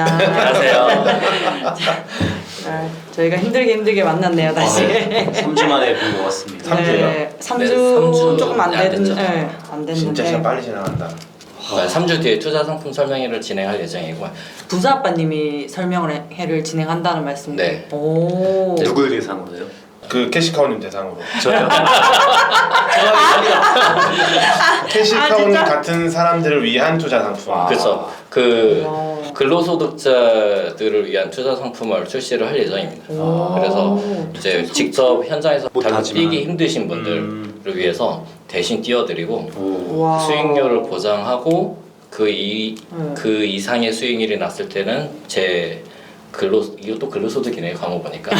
반갑습니다. 안녕하세요. 저희가 힘들게 만났네요 다시. 3주 만에 본 것 같습니다. 3주요? 네, 3주 네, 3주 조금 안 안 됐죠. 됐는데. 진짜 시간 빨리 지나간다. 3주 뒤에 투자 상품 설명회를 진행할 예정이고 부자 아빠님이 설명을 회를 진행한다는 말씀이죠. 네. 오. 누굴 대상으로요? 그 캐시카우님 대상으로. 저요? 캐시카우님 진짜? 같은 사람들을 위한 투자 상품. 그렇죠. 근로소득자들을 위한 투자 상품을 출시를 할 예정입니다. 그래서 이제 직접 현장에서 못하지만. 뛰기 힘드신 분들을 위해서 대신 띄워드리고 와. 수익률을 보장하고 그 이상의 수익률이 났을 때는 제 이것도 근로소득이네요. 광고 보니까.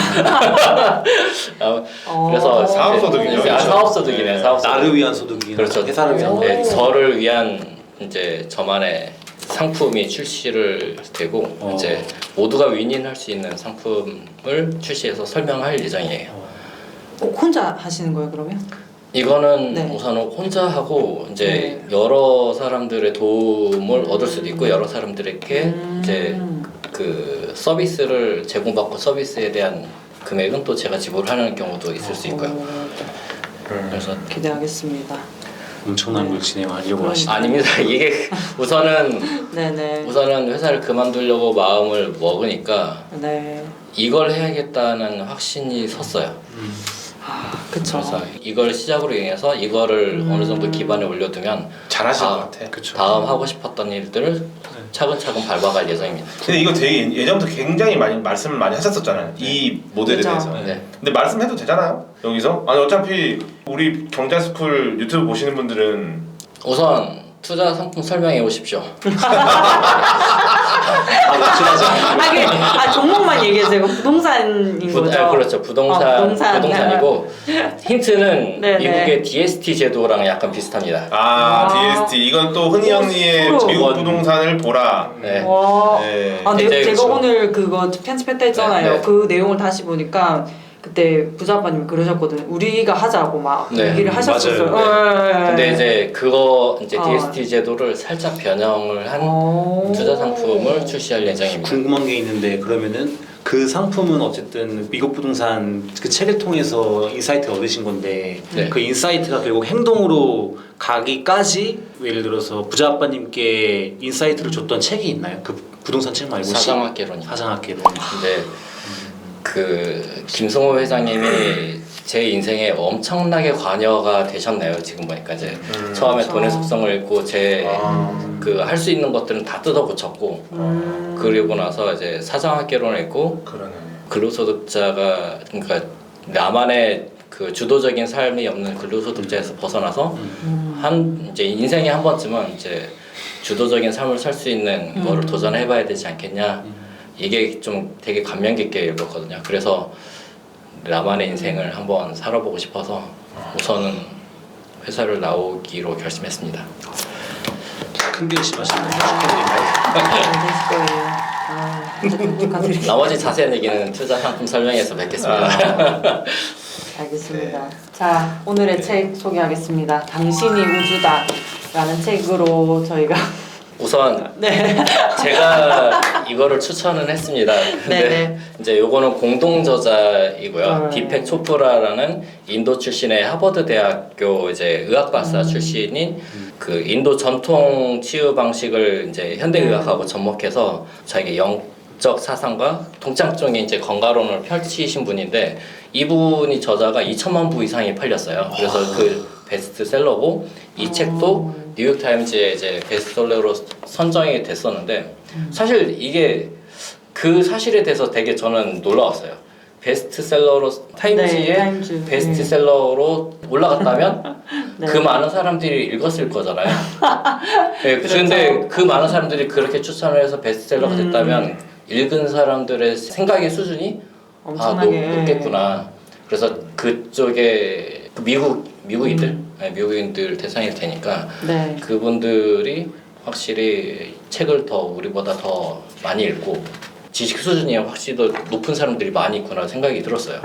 그래서 사업소득이네요. 사업소득이네. 사업소득. 나를 위한 소득이 그렇죠. 회사를 위한 소득. 네, 저를 위한 이제 저만의 상품이 출시를 되고 이제 모두가 윈윈할 수 있는 상품을 출시해서 설명할 예정이에요. 혼자 하시는 거예요 그러면? 이거는 네. 우선 혼자 하고 이제 여러 사람들의 도움을 얻을 수도 있고 여러 사람들에게 이제 그 서비스를 제공받고 서비스에 대한 금액은 또 제가 지불하는 경우도 있을 수 있고요. 그래서 기대하겠습니다. 엄청난 걸 진행하려고 하시죠. 아닙니다. 이게 우선은 네네. 회사를 그만두려고 마음을 먹으니까 네. 이걸 해야겠다는 확신이 섰어요. 그쵸. 그래서 이걸 시작으로 인해서 이거를 어느 정도 기반에 올려두면 잘하실 것 같아. 다음 하고 싶었던 일들을 차근차근 밟아갈 예정입니다. 근데 이거 되게 예전부터 굉장히 많이 말씀을 많이 하셨었잖아요. 이 모델에 그죠. 대해서. 네. 근데 말씀해도 되잖아요. 여기서. 아니 어차피 우리 경자스쿨 유튜브 보시는 분들은 우선 투자 상품 설명해 오십시오. 종목만 얘기해서 부동산인 거죠? 그렇죠. 부동산이고 부동산. 힌트는 네네. 미국의 DST 제도랑 약간 비슷합니다. DST 이건 또 흔히 언니의 프로. 미국 부동산을 보라. 네. 와. 네. 아, 이제 제가 그렇죠. 오늘 그거 편집했다 했잖아요. 네, 네. 그 내용을 다시 보니까 그때 부자 아빠님이 그러셨거든요. 우리가 하자고 막 네. 얘기를 하셨었어요. 맞아요. 근데 이제 그거 이제 어. DST 제도를 살짝 변형을 한 투자 상품을 출시할 예정입니다. 궁금한 게 있는데 그러면은 그 상품은 어쨌든 미국 부동산 그 책을 통해서 인사이트를 얻으신 건데 네. 그 인사이트가 결국 행동으로 가기까지 예를 들어서 부자 아빠님께 인사이트를 줬던 책이 있나요? 그 부동산 책 말고 사장학개론이. 사장학개론. 근데 그 김성호 회장님이 제 인생에 엄청나게 관여가 되셨네요. 지금 보니까 이제 처음에 그렇죠. 돈의 속성을 읽고 제 그 할 수 있는 것들은 다 뜯어 고쳤고 그리고 나서 이제 사장학개론을 읽고 그러네. 근로소득자가 그러니까 나만의 그 주도적인 삶이 없는 근로소득자에서 벗어나서 이제 인생에 한 번쯤은 이제 주도적인 삶을 살 수 있는 거를 도전해봐야 되지 않겠냐. 이게 좀 되게 감명 깊게 읽었거든요. 그래서 나만의 인생을 한번 살아보고 싶어서 우선은 회사를 나오기로 결심했습니다. 큰 결심하셨네요. 축하드립니다. 축하드립니다. 나머지 자세한 얘기는 투자 상품 설명에서 뵙겠습니다. 알겠습니다. 자, 오늘의 책 소개하겠습니다. 당신이 우주다 라는 책으로 저희가 우선 네. 제가 이거를 추천은 했습니다. 근데 네네. 이제 요거는 공동 저자이고요. 디펙 초프라라는 인도 출신의 하버드 대학교 이제 의학박사 출신인 그 인도 전통 치유 방식을 이제 현대 의학하고 접목해서 자기 영적 사상과 동창종의 이제 건강론을 펼치신 분인데 이분이 저자가 2천만 부 이상이 팔렸어요. 그래서 그 베스트셀러고 이 책도 뉴욕타임즈에 이제 베스트셀러로 선정이 됐었는데 사실 이게 그 사실에 대해서 되게 저는 놀라웠어요. 베스트셀러로 타임지에 네, 타임즈. 베스트셀러로 올라갔다면 네. 그 많은 사람들이 읽었을 거잖아요. 네, 그렇죠. 근데 그 많은 사람들이 그렇게 추천을 해서 베스트셀러가 됐다면 읽은 사람들의 생각의 수준이 엄청나게 높겠구나. 그래서 그쪽에 미국인들, 미국인들 대상일 테니까 네. 그분들이 확실히 책을 더 우리보다 더 많이 읽고 지식 수준이 확실히 더 높은 사람들이 많이 있구나 생각이 들었어요.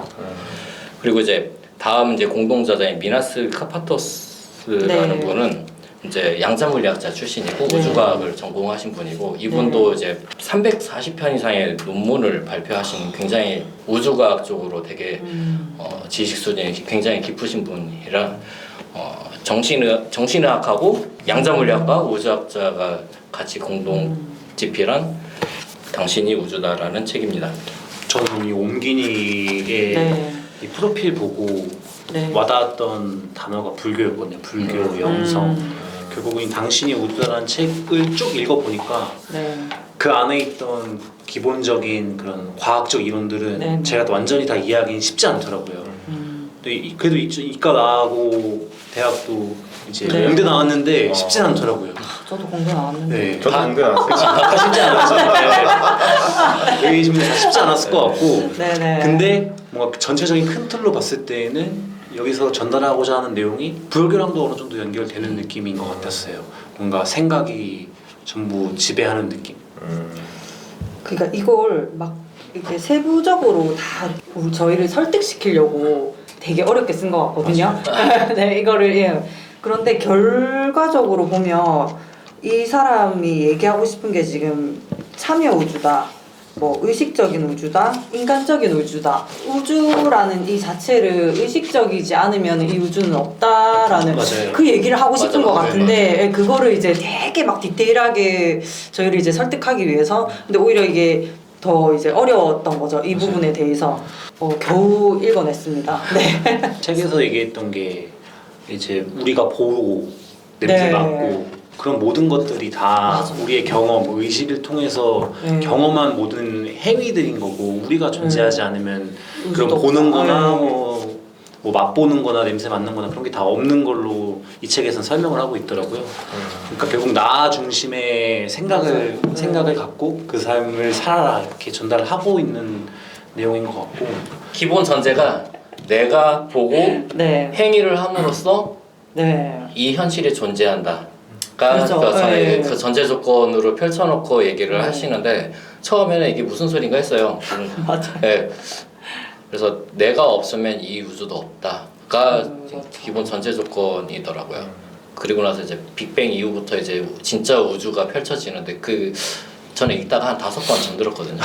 그리고 이제 다음 이제 공동저자인 미나스 카파토스라는 네. 분은 이제 양자물리학자 출신이고 네. 우주과학을 전공하신 분이고 이분도 이제 340편 이상의 논문을 발표하신 굉장히 우주과학 쪽으로 되게 지식 수준이 굉장히 깊으신 분이라 정신의학하고 양자물리학과 우주학자가 같이 공동 집필한 당신이 우주다라는 책입니다. 저는 이 옴기니의 네. 이 프로필 보고 네. 와닿았던 단어가 불교였거든요. 불교, 영성. 결국은 당신이 우주다라는 책을 쭉 읽어보니까 네. 그 안에 있던 기본적인 그런 과학적 이론들은 네. 제가 완전히 다 이해하기는 쉽지 않더라고요. 근데 그래도 이과 나가고 대학도 이제 네. 연대 나왔는데 쉽지 않더라고요. 저도 공부 나왔는데. 네, 저도 공대 나왔어요. 다 쉽지 않았어요. 여기 지금 다 쉽지 않았을 것 같고. 네네. 근데 뭔가 전체적인 큰 틀로 봤을 때는 여기서 전달하고자 하는 내용이 불교랑도 어느 정도 연결되는 느낌인 것 같았어요. 뭔가 생각이 전부 지배하는 느낌. 그러니까 이걸 막 이렇게 세부적으로 다 저희를 설득시키려고 되게 어렵게 쓴 것 같거든요. 네, 이거를 예. 그런데 결과적으로 보면 이 사람이 얘기하고 싶은 게 지금 참여 우주다, 뭐 의식적인 우주다, 인간적인 우주다. 우주라는 이 자체를 의식적이지 않으면 이 우주는 없다라는 맞아요. 그 얘기를 하고 싶은 맞아요. 것 같은데 예, 그거를 이제 되게 막 디테일하게 저희를 이제 설득하기 위해서 근데 오히려 이게 더 이제 어려웠던 거죠. 이 부분에 대해서 겨우 읽어냈습니다. 네. 책에서 얘기했던 게 이제 우리가 보고 냄새 네. 맡고 그런 모든 것들이 다 맞아. 우리의 경험, 의식을 통해서 네. 경험한 모든 행위들인 거고 우리가 존재하지 않으면 그런 우주도 보는 없다. 거나 네. 뭐 맛보는 거나 냄새 맡는 거나 그런 게 다 없는 걸로 이 책에서는 설명을 하고 있더라고요. 그러니까 결국 나 중심의 생각을 갖고 그 삶을 살아라 이렇게 전달하고 있는 내용인 것 같고 기본 전제가 내가 보고 네. 행위를 함으로써 네. 이 현실이 존재한다. 그렇죠. 네. 그 전제 조건으로 펼쳐놓고 얘기를 네. 하시는데 처음에는 이게 무슨 소린가 했어요. 맞아. 네. 그래서 내가 없으면 이 우주도 없다가 맞아. 기본 전제 조건이더라고요. 그리고 나서 이제 빅뱅 이후부터 이제 진짜 우주가 펼쳐지는데 그 저는 읽다가 한 5번 잠들었거든요.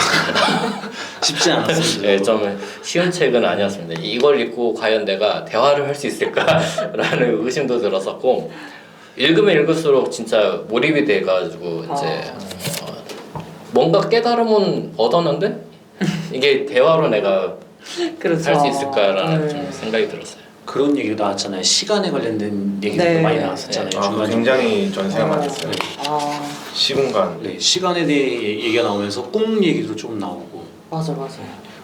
쉽지 않았습니다. 네, 좀 쉬운 책은 아니었습니다. 이걸 읽고 과연 내가 대화를 할 수 있을까라는 의심도 들었었고 읽으면 읽을수록 진짜 몰입이 돼가지고 이제 뭔가 깨달음은 얻었는데 이게 대화로 내가 그렇죠. 할 수 있을까라는 네. 좀 생각이 들었어요. 그런 얘기도 나왔잖아요. 시간에 관련된 얘기도 네. 많이 나왔었잖아요. 네. 중간에. 굉장히 전 생각 많이 했어요. 아 시공간. 네, 시간에 대해 얘기가 나오면서 꿈 얘기도 좀 나오고. 맞아.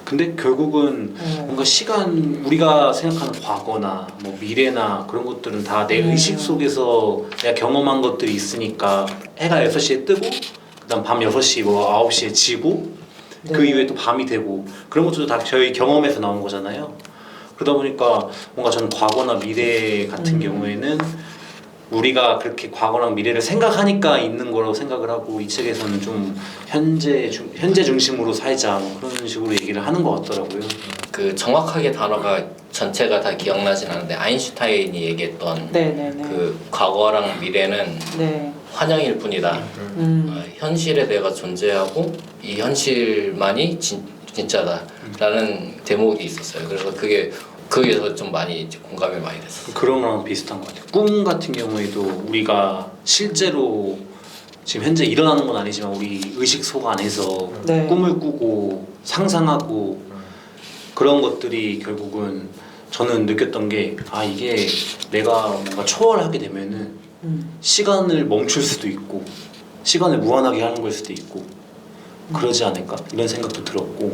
근데 결국은 네. 뭔가 시간 우리가 생각하는 과거나 뭐 미래나 그런 것들은 다 내 의식 속에서 내가 경험한 것들이 있으니까 해가 6시에 뜨고 그다음 밤 6시 뭐 9시에 지고 그 네. 이후에 또 밤이 되고 그런 것들도 다 저희 경험에서 나온 거잖아요. 그러다 보니까 뭔가 저는 과거나 미래 같은 경우에는 우리가 그렇게 과거랑 미래를 생각하니까 있는 거라고 생각을 하고 이 책에서는 좀 현재 중심으로 살자 뭐 그런 식으로 얘기를 하는 것 같더라고요. 그 정확하게 단어가 전체가 다 기억나진 않는데 아인슈타인이 얘기했던 네네네. 그 과거랑 미래는 네. 환영일 뿐이다. 현실에 내가 존재하고 이 현실만이 진짜다라는 대목이 있었어요. 그래서 거기에서 좀 많이 이제 공감이 많이 됐어요. 그런 거랑 비슷한 것 같아요. 꿈 같은 경우에도 우리가 실제로 지금 현재 일어나는 건 아니지만 우리 의식 속 안에서 네. 꿈을 꾸고 상상하고 그런 것들이 결국은 저는 느꼈던 게 이게 내가 뭔가 초월하게 되면은 시간을 멈출 수도 있고 시간을 무한하게 하는 걸 수도 있고 그러지 않을까 이런 생각도 들었고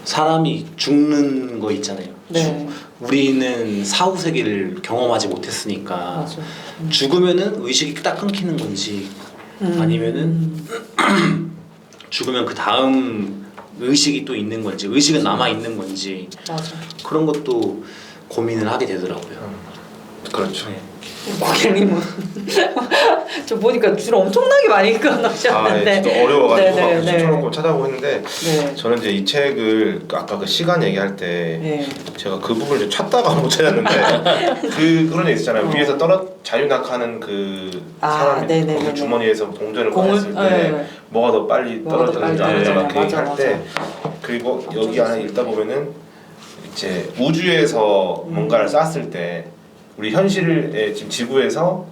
사람이 죽는 거 있잖아요. 네. 우리는 사후 세계를 경험하지 못했으니까 맞아. 죽으면은 의식이 딱 끊기는 건지 아니면은 죽으면 그 다음 의식이 또 있는 건지 의식은 남아 있는 건지 맞아. 그런 것도 고민을 하게 되더라고요. 그렇죠. 네. 고객님은 저 보니까 줄 엄청나게 많이 아, 끊으셨는데. 예, 좀 어려워가지고 네, 네, 막 네. 추천하고 찾아보고 했는데 네. 저는 이제 이 책을 아까 그 시간 얘기할 때 네. 제가 그 부분을 이제 찾다가 못 찾았는데 그런 얘기 있잖아요. 위에서 자유낙하하는 그 아, 사람이 네네네네. 그 주머니에서 동전을 공을- 꺼냈을 때 네. 뭐가 더 빨리 뭐가 더 빨리 떨어지는지 떨어지냐. 그 얘기할 맞아, 때 그리고 여기 안에 읽다 보면은 이제 우주에서 뭔가를 쐈을 때 우리 현실의 지금 지구에서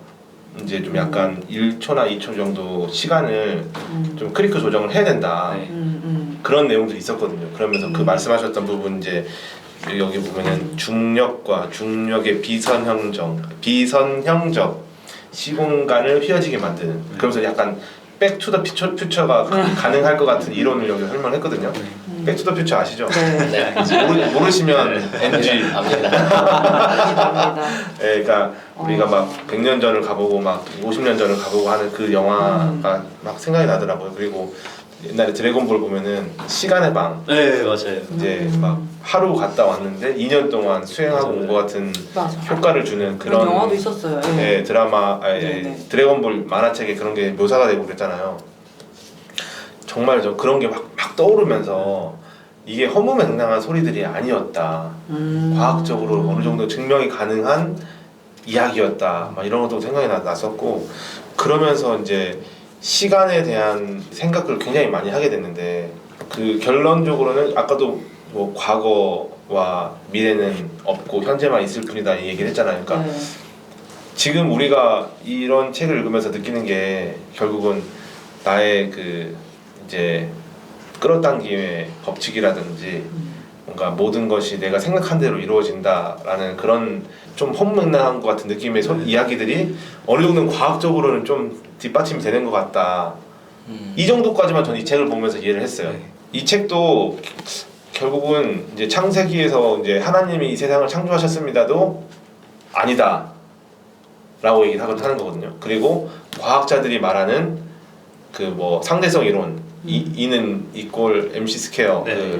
이제 좀 약간 1초나 2초 정도 시간을 좀 크리크 조정을 해야 된다. 네. 그런 내용도 있었거든요. 그러면서 그 말씀하셨던 부분 이제 여기 보면은 중력과 중력의 비선형적 시공간을 휘어지게 만드는. 그러면서 약간 백투더 퓨처가 가능할 것 같은 이론을 여기 설명했거든요. 백투더 퓨처 아시죠? 네. 네. 모르시면 NG. 압니다. 압니다. 예, 그러니까 우리가 막 100년 전을 가보고 막 50년 전을 가보고 하는 그 영화가 막 생각이 나더라고요. 그리고 옛날에 드래곤볼 보면은 시간의 방 네, 맞아요. 이제 막 하루 갔다 왔는데 2년 동안 수행하고 온 것 같은 맞아. 효과를 주는 그런 그런 영화도 있었어요. 예, 드라마 네, 네. 드래곤볼 만화책에 그런 게 묘사가 되고 그랬잖아요. 정말 저 그런 게 막 떠오르면서 이게 허무맹랑한 소리들이 아니었다. 과학적으로 어느 정도 증명이 가능한 이야기였다. 막 이런 것도 생각이 났었고 그러면서 이제 시간에 대한 생각을 굉장히 많이 하게 됐는데 그 결론적으로는 아까도 뭐 과거와 미래는 없고 현재만 있을 뿐이다 이 얘기를 했잖아요. 그러니까 네. 지금 우리가 이런 책을 읽으면서 느끼는 게 결국은 나의 그 이제 끌어당김의 법칙이라든지 뭔가 모든 것이 내가 생각한 대로 이루어진다라는 그런 좀 허무맹랑한 것 같은 느낌의 이야기들이 어느 정도는 과학적으로는 좀 뒷받침이 되는 것 같다. 이 정도까지만 저는 이 책을 보면서 이해를 했어요. 이 책도 결국은 이제 창세기에서 이제 하나님이 이 세상을 창조하셨습니다도 아니다. 라고 얘기를 하는 거거든요. 그리고 과학자들이 말하는 그 뭐 상대성 이론 E는 이꼴 MC 스퀘어 네.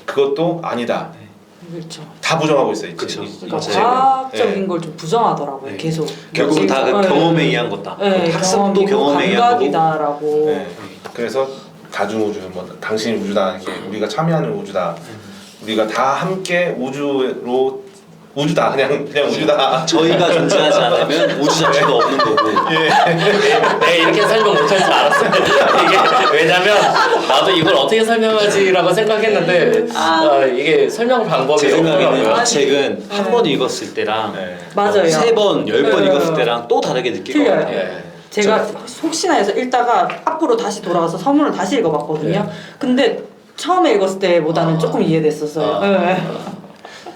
그것도 아니다. 그렇죠. 다 부정하고 있어요. 그쵸. 그러니까 맞아요. 과학적인 네. 걸 좀 부정하더라고요. 네. 계속. 결국은 다 그 네. 경험에 의한 거다. 네, 학습도 경험에 의한 거고. 감각이다라고. 네. 그래서 다중우주, 뭐 당신이 우주다, 이렇게 우리가 참여하는 우주다, 우리가 다 함께 우주다, 그냥 우주다. 저희가 존재하지 않으면 우주 자체가 없는 거고. 네, 이렇게 설명 못할 줄 알았어요. 이게 왜냐면 나도 이걸 어떻게 설명하지라고 생각했는데 이게 설명 방법이 제 생각에는 없더라고요. 이 책은 한 번 읽었을 때랑 네. 맞아요. 3번, 10번 네. 읽었을 때랑 또 다르게 느낄 것 틀려요. 같아요. 예. 제가 혹시나 해서 읽다가 앞으로 다시 돌아가서 서문을 다시 읽어봤거든요. 근데 처음에 읽었을 때보다는 조금 이해됐었어요. 네.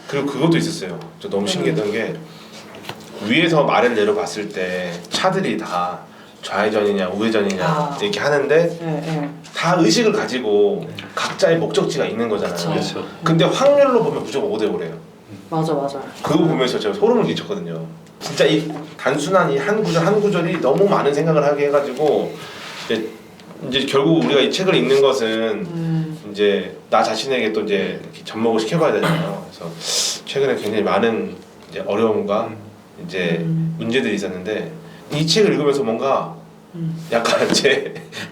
그리고 그것도 있었어요. 저 너무 신기했던 게 위에서 아래를 내려봤을 때 차들이 다 좌회전이냐 우회전이냐 이렇게 하는데 네, 네. 다 의식을 가지고 각자의 목적지가 있는 거잖아요. 그쵸. 그렇죠. 근데 확률로 보면 무조건 5대5래요. 맞아. 그거 보면서 제가 소름을 끼쳤거든요. 진짜 이 단순한 이 한 구절 한 구절이 너무 많은 생각을 하게 해가지고 이제 결국 우리가 이 책을 읽는 것은 이제 나 자신에게 또 이제 이렇게 접목을 시켜봐야 되잖아요. 그래서 최근에 굉장히 많은 이제 어려움과 이제 문제들이 있었는데 이 책을 읽으면서 뭔가 약간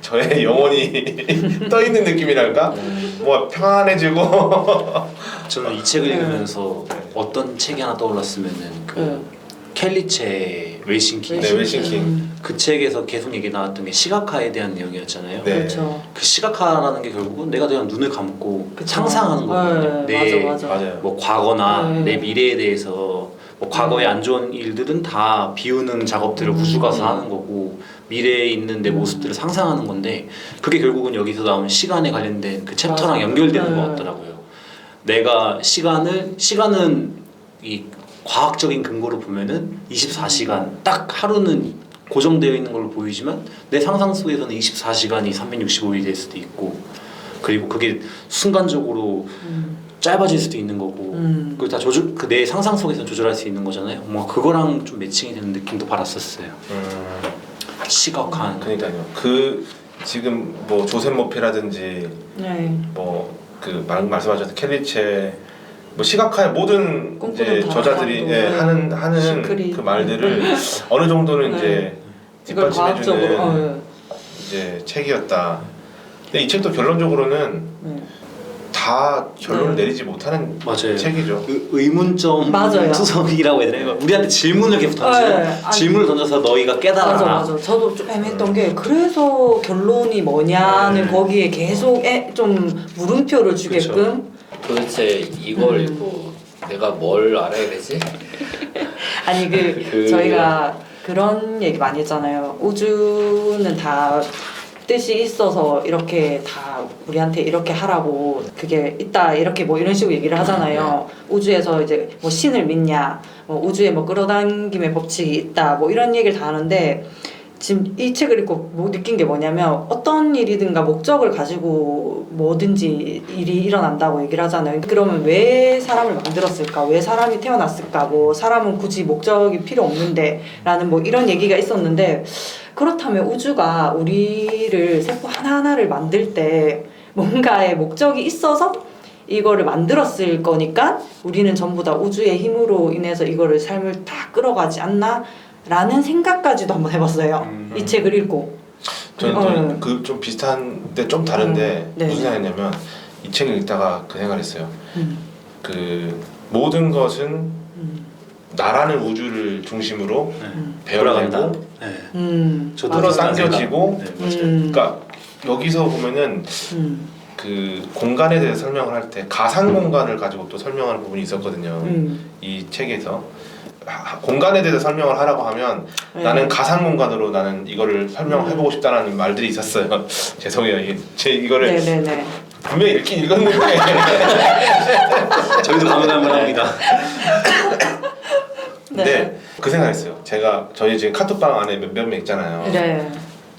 저의 영혼이 떠 있는 느낌이랄까, 뭐 평안해지고. 저는 이 책을 읽으면서 어떤 책이 하나 떠올랐으면은 그 켈리체 웨이싱킹. 네, 웨이싱킹. 그 책에서 계속 얘기 나왔던 게 시각화에 대한 내용이었잖아요. 네. 그렇죠. 그 시각화라는 게 결국은 내가 그냥 눈을 감고 그쵸. 상상하는 거거든요. 네, 맞아. 맞아요. 뭐 과거나 네. 내 미래에 대해서 뭐 과거의 안 좋은 일들은 다 비우는 작업들을 우주 가서 하는 거고 미래에 있는 내 모습들을 상상하는 건데 그게 결국은 여기서 나온 시간에 관련된 그 챕터랑 맞아. 연결되는 네. 것 같더라고요. 내가 시간은 이 과학적인 근거로 보면은 24시간 딱 하루는 고정되어 있는 걸로 보이지만 내 상상 속에서는 24시간이 365일이 될 수도 있고 그리고 그게 순간적으로 짧아질 수도 있는 거고 그걸 다 내 상상 속에서 조절할 수 있는 거잖아요. 뭔가 그거랑 좀 매칭이 되는 느낌도 받았었어요. 시각화한. 그러니까요. 그 지금 뭐 조셉 모피라든지 네. 뭐 그 말씀하셨던 켈리체 뭐 시각화의 모든 꿈꾸는 이제 저자들이 다락방도, 예, 네. 하는 시크릿. 그 말들을 어느 정도는 네. 이제 이걸 과학적으로 뒷받침해주는 이제 책이었다. 근데 이 책도 결론적으로는 네. 다 결론을 네. 내리지 못하는 맞아요. 책이죠. 의문점 맞아요. 투석이라고 해야 되나? 우리한테 질문을 계속 던지죠. 네, 아니, 질문을 던져서 너희가 깨달아라. 맞아. 저도 좀 애매했던 게 그래서 결론이 뭐냐는 네. 거기에 계속 좀 물음표를 주게끔. 도대체 이걸 읽고 내가 뭘 알아야 되지? 아니 저희가 그런 얘기 많이 했잖아요. 우주는 다 뜻이 있어서 이렇게 다 우리한테 이렇게 하라고 그게 있다 이렇게 뭐 이런 식으로 얘기를 하잖아요. 우주에서 이제 뭐 신을 믿냐, 뭐 우주에 뭐 끌어당김의 법칙이 있다, 뭐 이런 얘기를 다 하는데 지금 이 책을 읽고 뭐 느낀 게 뭐냐면 어떤 일이든가 목적을 가지고 뭐든지 일이 일어난다고 얘기를 하잖아요. 그러면 왜 사람을 만들었을까? 왜 사람이 태어났을까? 뭐 사람은 굳이 목적이 필요 없는데 라는 뭐 이런 얘기가 있었는데 그렇다면 우주가 우리를 세포 하나하나를 만들 때 뭔가의 목적이 있어서 이거를 만들었을 거니까 우리는 전부 다 우주의 힘으로 인해서 이거를 삶을 다 끌어가지 않나? 라는 생각까지도 한번 해봤어요. 이 책을 읽고. 저는 좀 비슷한데 좀 다른데 네. 무슨 생각이냐면 이 책을 읽다가 그 생각을 했어요. 그 모든 것은 나라는 우주를 중심으로 돌아간다. 배열되고 네. 저도 끌어당겨지고 네, 맞아요. 그러니까 여기서 보면은 그 공간에 대해서 설명을 할 때 가상 공간을 가지고 또 설명하는 부분이 있었거든요. 이 책에서 공간에 대해서 설명을 하라고 하면 네. 나는 가상 공간으로 나는 이거를 설명해보고 싶다라는 말들이 있었어요. 죄송해요. 이거를 네네네. 분명히 읽긴 읽었는데 저희도 가물가물합니다. 근데 그 생각했어요. 저희 지금 카톡방 안에 몇 명 있잖아요. 네.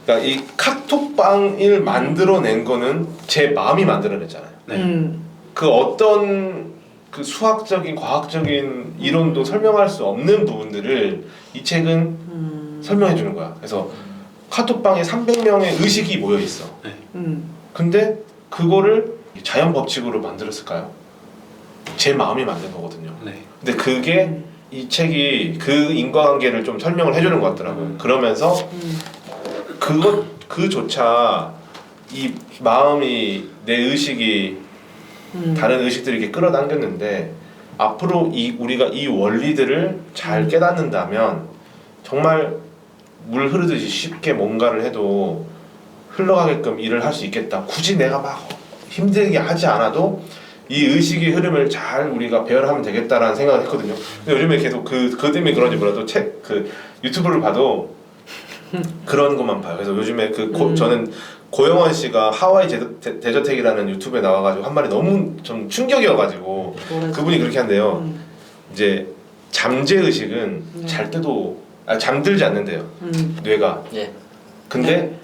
그러니까 이 카톡방을 만들어낸 거는 제 마음이 만들어냈잖아요. 네. 그 어떤 그 수학적인 과학적인 이론도 설명할 수 없는 부분들을 이 책은 설명해 주는 거야. 그래서 카톡방에 300명의 의식이 모여 있어. 네. 근데 그거를 자연 법칙으로 만들었을까요? 제 마음이 만든 거거든요. 네. 근데 그게 이 책이 그 인과관계를 좀 설명을 해주는 것 같더라고요. 그러면서 그조차 이 마음이 내 의식이 다른 의식들이 이렇게 끌어당겼는데 앞으로 우리가 이 원리들을 잘 깨닫는다면 정말 물 흐르듯이 쉽게 뭔가를 해도 흘러가게끔 일을 할 수 있겠다. 굳이 내가 막 힘들게 하지 않아도 이 의식의 흐름을 잘 우리가 배열하면 되겠다라는 생각을 했거든요. 근데 요즘에 계속 그 때문에 그런지 몰라도 유튜브를 봐도 그런 것만 봐요. 그래서 요즘에 저는 고영원 씨가 하와이 대저택이라는 유튜브에 나와가지고 한 말이 너무 좀 충격이어가지고 그분이 그렇게 한대요. 이제 잠재 의식은 잘 때도 잠들지 않는데요. 뇌가. 예. 근데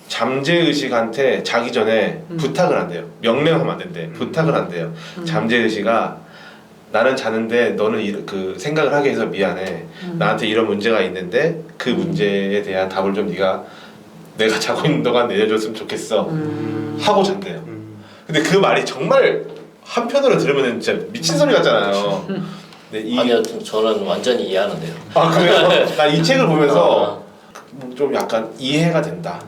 잠재 의식한테 자기 전에 부탁을 한대요. 명령하면 안 된대. 부탁을 한대요. 잠재 의식아, 나는 자는데 너는 그 생각을 하게 해서 미안해. 나한테 이런 문제가 있는데 그 문제에 대한 답을 좀 내가 자고 있는 동안 내려줬으면 좋겠어. 하고 잔대요. 근데 그 말이 정말 한편으로 들으면 진짜 미친 소리 같잖아요. 근데 아니요, 저는 완전히 이해하는데요. 아 그래요? 나 이 책을 보면서 좀 약간 이해가 된다.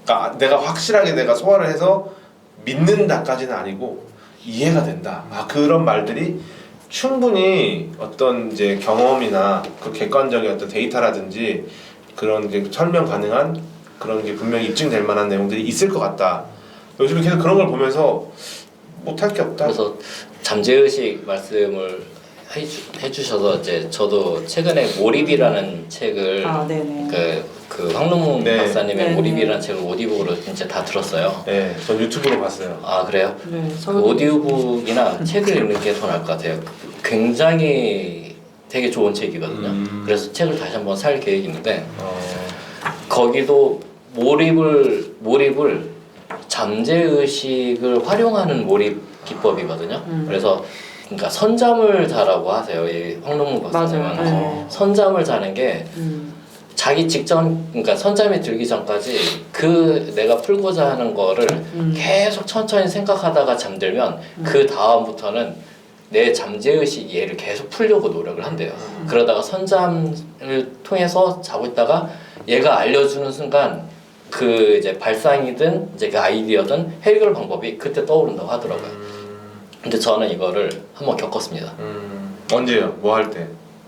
그러니까 내가 확실하게 내가 소화를 해서 믿는다까지는 아니고 이해가 된다. 그런 말들이 충분히 어떤 이제 경험이나 그 객관적인 어떤 데이터라든지 그런 이제 설명 가능한 그런 게 분명히 입증될 만한 내용들이 있을 것 같다. 요즘에 계속 그런 걸 보면서 못할 게 없다. 그래서 잠재의식 말씀을 해주셔서 이제 저도 최근에 몰입이라는 책을 그 황룡문 네. 박사님의 네. 몰입이라는 책을 오디오북으로 진짜 다 들었어요. 네, 전 유튜브로 봤어요. 아 그래요? 네. 그 오디오북이나 책을 읽는 게 더 나을 것 같아요. 굉장히 되게 좋은 책이거든요. 그래서 책을 다시 한번 살 계획이 있는데 거기도 몰입을 잠재의식을 활용하는 몰입 기법이거든요. 그래서 그러니까 선잠을 자라고 하세요. 이 황룡무 박사님은. 맞아요. 네. 선잠을 자는 게 자기 직전, 그러니까 선잠이 들기 전까지 그 내가 풀고자 하는 거를 계속 천천히 생각하다가 잠들면 그 다음부터는 내 잠재의식 얘를 계속 풀려고 노력을 한대요. 그러다가 선잠을 통해서 자고 있다가 얘가 알려주는 순간 그 이제 발상이든 이제 그 아이디어든 해결 방법이 그때 떠오른다고 하더라고요. 근데 저는 이거를 한번 겪었습니다. 언제요? 뭐 할 때?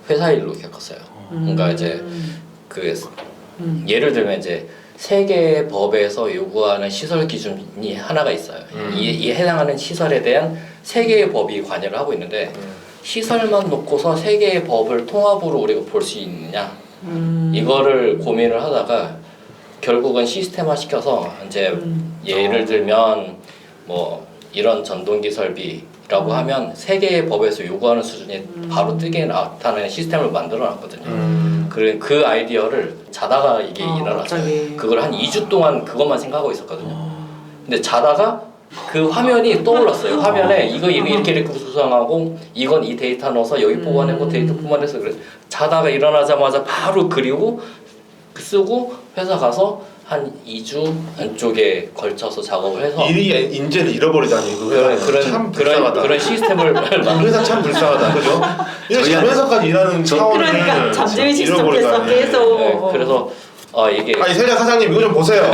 회사 일로 겪었어요. 그러니까 이제 그 예를 들면 이제 세계 법에서 요구하는 시설 기준이 하나가 있어요. 이에 해당하는 시설에 대한 세 개의 법이 관여를 하고 있는데 시설만 놓고서 세 개의 법을 통합으로 우리가 볼 수 있느냐 이거를 고민을 하다가 결국은 시스템화 시켜서 이제 예를 들면 뭐 이런 전동기 설비라고 하면 세 개의 법에서 요구하는 수준이 바로 뜨게 나타나는 시스템을 만들어 놨거든요. 그 아이디어를 자다가 이게 일어났어요. 갑자기. 그걸 한 2주 동안 그것만 생각하고 있었거든요. 근데 자다가 그 화면이 떠올랐어요. 화면에 이거 이렇게 구성하고 이건 이 데이터 넣어서 여기 뽑아내고 데이터 뽑아내서 그래. 자다가 일어나자마자 바로 그리고 쓰고 회사 가서 한 2주 안쪽에 걸쳐서 작업을 해서 일이 인재를 잃어버리다니 참 불쌍하다. 그런 시스템을 우리 회사 참 불쌍하다, 그죠? 이거 자면서까지 일하는 차원을 그러니까 잠재의식 속에서 잃어버리다니. 계속. 네, 그래서 이게 아니 세자 사장님 이거 좀 보세요.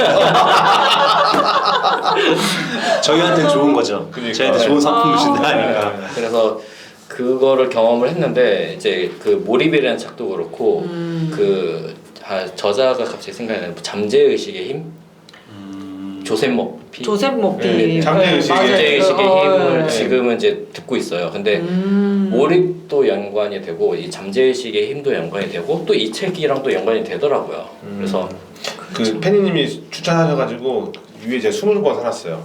저희한테 좋은 거죠. 그러니까. 저희한테 좋은 상품을 준다니까. 그래서 그거를 경험을 했는데 이제 그 몰입이라는 책도 그렇고 저자가 갑자기 생각이 나는 잠재의식의 힘? 조셉 머피. 조셉 머피. 네, 잠재의식의 잠재의식의 힘을 네. 지금은 이제 듣고 있어요. 근데 몰입도 연관이 되고 이 잠재의식의 힘도 연관이 되고 또 이 책이랑 또 연관이 되더라고요. 그래서 그 팬이님이 추천하셔가지고 위에 제가 20권 사놨어요.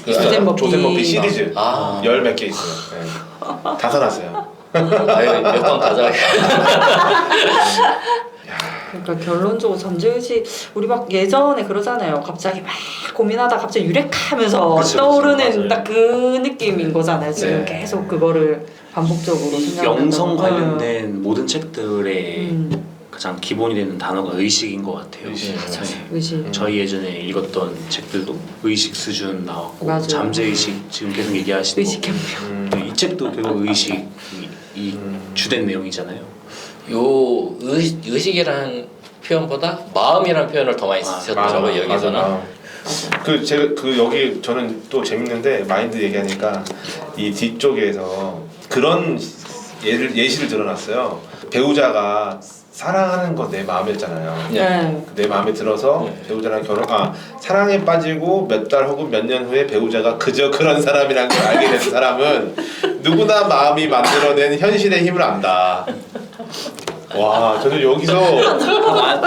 그 조셉 머피. 조셉 머피 시리즈 아. 10몇 개 있어요. 네. 다 사놨어요. 몇번 가자. 그러니까 결론적으로 잠재의식 우리 막 예전에 그러잖아요. 갑자기 막 고민하다 갑자기 유레카하면서 그쵸, 떠오르는 맞아요. 딱 그 느낌인 거잖아요. 지금 네. 계속 그거를 반복적으로 이 생각하면서. 영성 관련된 모든 책들의 음. 가장 기본이 되는 단어가 의식인 것 같아요. 의식. 의식. 저희 예전에 읽었던 책들도 의식 수준 나왔고 맞아요. 잠재의식 지금 계속 얘기하시는 의식 거. 캠페인. 이 책도 결국 의식이 주된 내용이잖아요. 요 의식이라는 표현보다 마음이라는 표현을 더 많이 쓰셨더라고요 여기서는. 제가 여기 저는 또 재밌는데 마인드 얘기하니까 이 뒤쪽에서 그런 예시를 들어놨어요. 배우자가 사랑하는 거 내 마음이었잖아요. 네. 내 마음에 들어서 배우자랑 사랑에 빠지고 몇 달 혹은 몇 년 후에 배우자가 그저 그런 사람이란 걸 알게 된 사람은 누구나 마음이 만들어낸 현실의 힘을 안다. 와, 저는 여기서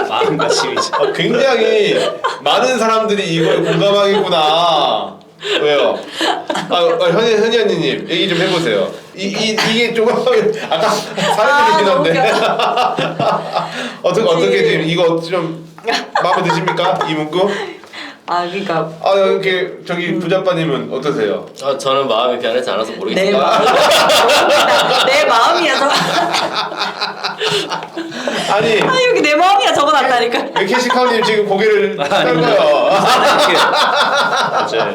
마음가짐이죠. 굉장히 많은 사람들이 이걸 공감하겠구나. 왜요? 현희 언니님 얘기 좀 해보세요. 이게 조금 아까 사례들이긴 한데 어떻게 지금 이거 좀 마음에 드십니까? 이 문구? 그러니까 이렇게 저기 부자빠님은 어떠세요? 저는 마음이 변하지 않아서 내 모르겠습니다. 마음. 내 마음이야 저거. 아니 여기 내 마음이야 적어놨다니까. 왜 캐시카우님 지금 고개를 떨고요? 맞아요.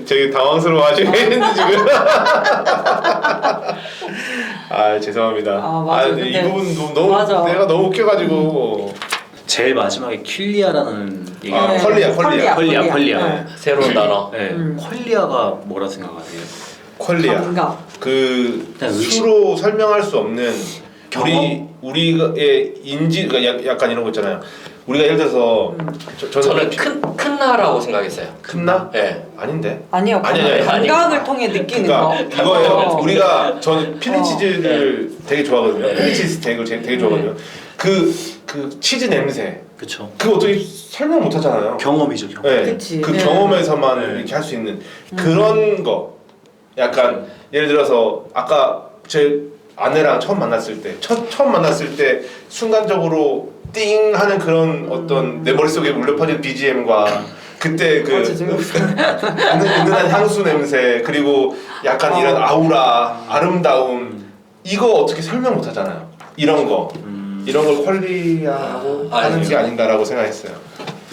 되게 당황스러워하시겠는데 지금. 죄송합니다. 맞아. 근데 이 근데 부분 너무 맞아. 내가 너무 웃겨가지고. 제일 마지막에 퀄리아라는 얘기가 퀄리아. 네. 새로운 단어. 네. 퀄리아가 뭐라 생각하세요? 퀄리아. 감각. 그 그냥 의식. 수로 설명할 수 없는 경험? 우리의 인지 그러니까 약간 이런 거 있잖아요. 우리가 예를 들어서 저는 큰 나라고 생각했어요. 큰나? 네. 아닌데. 아니요. 아니. 감각을 통해 느끼는 그러니까 거. 이거예요. 우리가 저는 필리치즈를 되게 좋아하거든요. 필리치즈 스테이크를 되게 좋아하거든요. 그 치즈 냄새. 그렇죠. 그거 어떻게 설명 못 하잖아요. 경험이죠, 경험. 네. 그치. 그 네. 경험에서만 네. 이렇게 할 수 있는 그런 거. 약간 예를 들어서 아까 제 아내랑 처음 만났을 때 처음 만났을 때 순간적으로 띵 하는 그런 어떤 내 머릿속에 울려 퍼진 BGM과 그때 그 은은한 향수 냄새 그리고 약간 이런 아우라 아름다움 이거 어떻게 설명 못 하잖아요. 이런 거 이런 걸 퀄리아하고 하는 게 아닌가라고 생각했어요.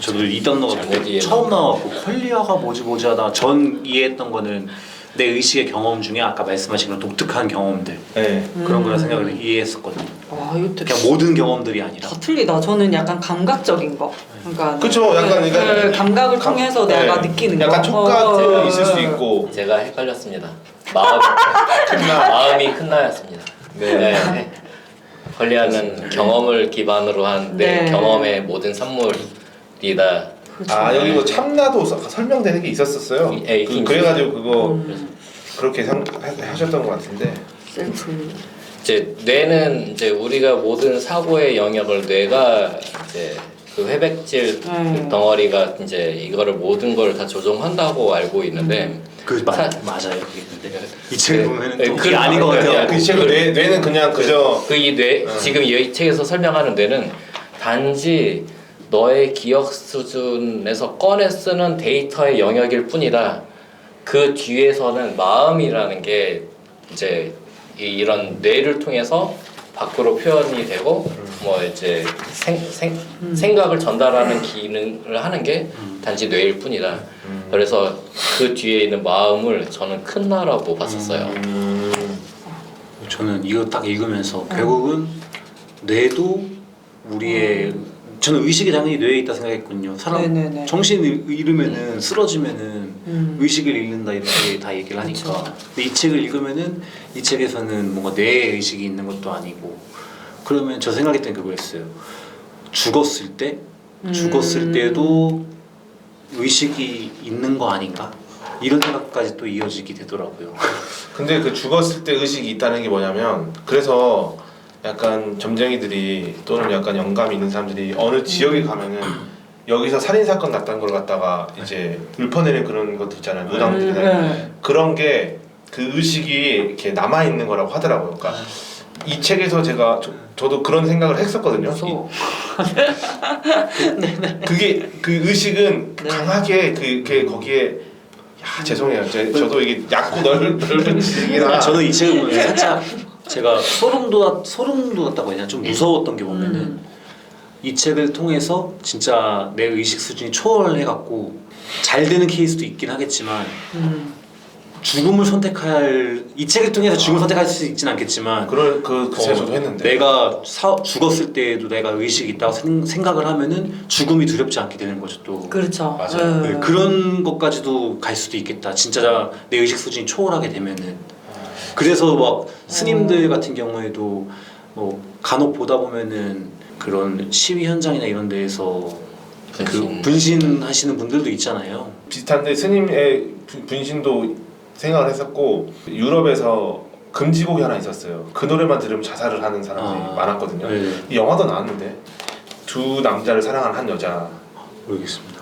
저도 이 단어가 잘못 이해했나? 처음 나왔고 퀄리아가 뭐지 하다 전 이해했던 거는 내 의식의 경험 중에 아까 말씀하신 그런 독특한 경험들 네. 그런 거라 생각을 이해했었거든요. 와 이거 되게 그냥 모든 경험들이 아니라. 다 틀리다. 저는 약간 감각적인 거. 그러니까 그쵸, 약간 네, 그러니까 네, 감각을 통해서 네. 내가 느끼는 약간 거. 촉각도 있을 수 있고. 제가 헷갈렸습니다. 마음이 큰 나였습니다. 네. 헐리아는 경험을 기반으로 한 내 네. 경험의 모든 산물이다. 그렇죠. 아 여기 뭐 참나도 설명되는 게 있었었어요. 그래가지고 그거 그렇게 하셨던 것 같은데. 셀프. 이제 뇌는 이제 우리가 모든 사고의 영역을 뇌가 이제 그 회백질 그 덩어리가 이제 이거를 모든 걸 다 조종한다고 알고 있는데 맞아요. 그게 근데 이 책을 보면은 또 그- 그게 아닌 것 같아요. 그 책은 뇌는 그냥 그저 그 이 뇌 지금 이 책에서 설명하는 뇌는 단지 너의 기억 수준에서 꺼내 쓰는 데이터의 영역일 뿐이다. 그 뒤에서는 마음이라는 게 이제 이런 뇌를 통해서 밖으로 표현이 되고 뭐 이제 생각을 전달하는 기능을 하는 게 단지 뇌일 뿐이다. 그래서 그 뒤에 있는 마음을 저는 큰 나라고 봤었어요. 저는 이거 딱 읽으면서 결국은 뇌도 우리의 저는 의식이 당연히 뇌에 있다 생각했거든요. 사람 네네네. 정신을 잃으면은 쓰러지면은 의식을 잃는다 이렇게 다 얘기를 하니까. 근데 이 책을 읽으면은 이 책에서는 뭔가 뇌에 의식이 있는 것도 아니고 그러면 저 생각했던 게 그거였어요. 죽었을 때도 의식이 있는 거 아닌가? 이런 생각까지 또 이어지게 되더라고요. 근데 그 죽었을 때 의식이 있다는 게 뭐냐면 그래서 약간 점쟁이들이 또는 약간 영감이 있는 사람들이 어느 지역에 가면은 여기서 살인 사건 났다는 걸 갖다가 이제 읊어내는 그런 것도 있잖아요. 무당들이 그런 게 그 의식이 이렇게 남아 있는 거라고 하더라고요. 그러니까 이 책에서 제가 저도 그런 생각을 했었거든요. 그게 그 의식은 강하게 그게 거기에 죄송해요. 저도 이게 얕고 넓은 지식이라 저는 이 책을 보면서 살짝 제가 소름 돋았다고 해야 되나 좀 무서웠던 게 보면은 이 책을 통해서 진짜 내 의식 수준이 초월해갖고 잘 되는 케이스도 있긴 하겠지만 죽음을 선택할 이 책을 통해서 죽음을 선택할 수 있진 않겠지만 그 저도 했는데 내가 죽었을 때에도 내가 의식이 있다고 생각을 하면은 죽음이 두렵지 않게 되는 거죠 또. 그렇죠. 맞아요. 네, 그런 것까지도 갈 수도 있겠다. 진짜 내 의식 수준이 초월하게 되면은. 그래서 막 스님들 같은 경우에도 뭐 간혹 보다 보면은 그런 시위 현장이나 이런 데에서 그 분신하시는 분들도 있잖아요. 비슷한데 스님의 분신도 생각을 했었고 유럽에서 금지곡이 하나 있었어요. 그 노래만 들으면 자살을 하는 사람들이 많았거든요. 네. 이 영화도 나왔는데 두 남자를 사랑하는 한 여자 모르겠습니다.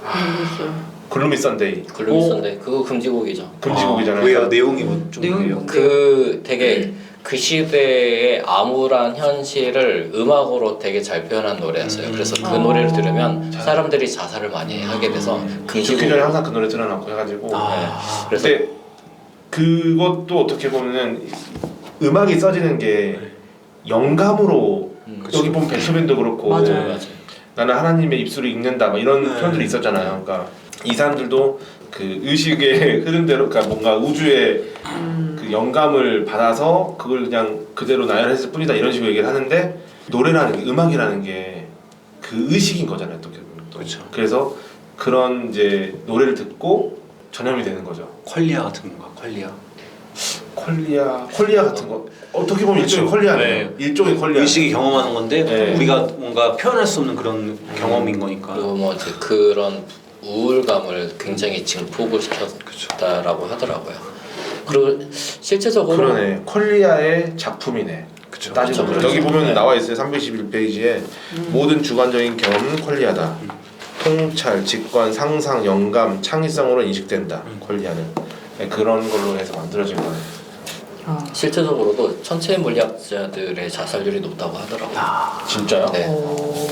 글루미 선데이 글루미선데 그거 금지곡이죠. 금지곡이잖아요. 왜요? 내용이 뭐좀 내용이 그래요? 뭔데요? 그 되게 그 시대의 암울한 현실을 음악으로 되게 잘 표현한 노래였어요. 그래서 그 노래를 들으면 사람들이 자살을 많이 하게 돼서 죽기 전에 항상 그 노래 틀어놓고 해가지고 그래서 근데 그것도 어떻게 보면은 음악이 써지는 게 영감으로 여기 보면 베토벤도 그렇고 맞아요. 나는 하나님의 입술을 읽는다 뭐 이런 네. 표현들이 있었잖아요. 그러니까 이 사람들도 그 의식의 흐름대로 그러니까 뭔가 우주의 그 영감을 받아서 그걸 그냥 그대로 나열했을 뿐이다 이런 식으로 얘기를 하는데 노래라는 게 음악이라는 게 그 의식인 거잖아요. 또 그렇죠. 그래서 그런 이제 노래를 듣고 전염이 되는 거죠. 퀄리아 같은 건가? 콜리아 같은 거 어떻게 보면 일종의 콜리아네요. 네. 일종의 콜리아. 의식이 경험하는 건데 네. 우리가 뭔가 표현할 수 없는 그런 경험인 거니까. 그리고 뭐 이제 그런 우울감을 굉장히 증폭을 시켰다라고 하더라고요. 그리고 실제적으로 그러네. 콜리아의 작품이네. 따지고 그렇죠. 여기 보면 네. 나와 있어요. 311페이지에 모든 주관적인 경험은 콜리아다. 통찰, 직관, 상상, 영감, 창의성으로 인식된다. 콜리아는 네, 그런 걸로 해서 만들어진 거예요. 실제적으로도 천체 물리학자들의 자살률이 높다고 하더라고요. 진짜요? 네.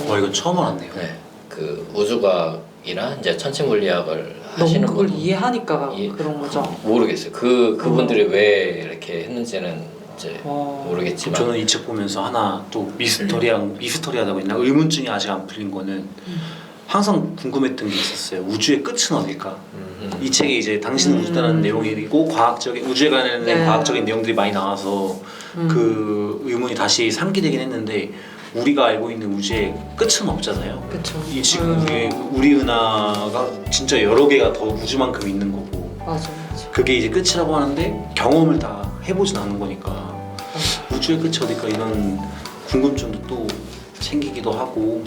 이건 처음 알았네요. 네. 그 우주과학이나 이제 천체 물리학을 하시는 너무 그걸 분 이해하니까 그런 거죠. 모르겠어요. 그분들이 왜 이렇게 했는지는 이제 모르겠지만 저는 이 책 보면서 하나 또 미스터리하다고 했나 의문증이 아직 안 풀린 거는 항상 궁금했던 게 있었어요. 우주의 끝은 어딜까? 이 책에 이제 당신은 우주다라는 내용이고 과학적인 우주에 관련된 네. 과학적인 내용들이 많이 나와서 그 의문이 다시 상기되긴 했는데 우리가 알고 있는 우주의 끝은 없잖아요. 그쵸. 이 지금 우리 은하가 진짜 여러 개가 더 우주만큼 있는 거고 맞아. 그게 이제 끝이라고 하는데 경험을 다 해보진 않은 거니까 우주의 끝이 어딜까 이런 궁금증도 또 생기기도 하고